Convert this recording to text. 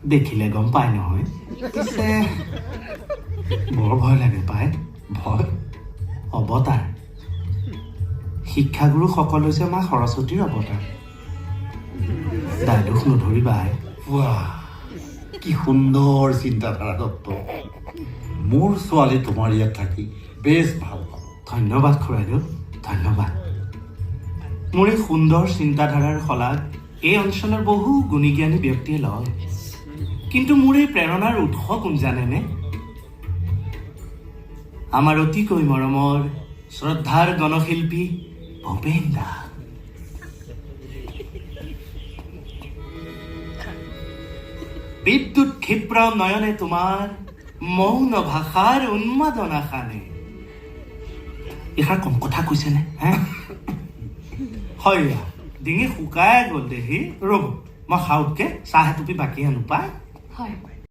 দেখিলে গম পাই নহয় পিছে বৰ ভয় লাগে পায় ভয় অৱতাৰ শিক্ষাগুৰু সকল হৈছে মা সৰস্বতীৰ অৱতাৰ দায়দোষ নধৰিবা বাহ কি সুন্দৰ চিন্তাধাৰা দত্ত মোৰ ছোৱালী তোমাৰ ইয়াত থাকি বেছ ভাল পাব ধন্যবাদ খুৰাইদেউ ধন্যবাদ মোৰ এই সুন্দৰ চিন্তাধাৰাৰ শলাগ এই অঞ্চলৰ বহু গুণীজ্ঞানী ব্যক্তিয়ে লয় কিন্তু মোৰ এই প্ৰেৰণাৰ উৎস কোন জানেনে আমাৰ অতিকৈ মৰমৰ শ্ৰদ্ধাৰ গণশিল্পী ভূপেন দা বিদ্যুৎ ক্ষিপ্ৰ নয়নে তোমাৰ মৌন ভাষাৰ উন্মাদনা খানে এষাৰ কম কথা কৈছেনে হয় ডিঙি শুকাই গ'ল দেহি ৰ'ব মই খাওঁতকে চাহ এটুপি বাকী আনো পাই হয়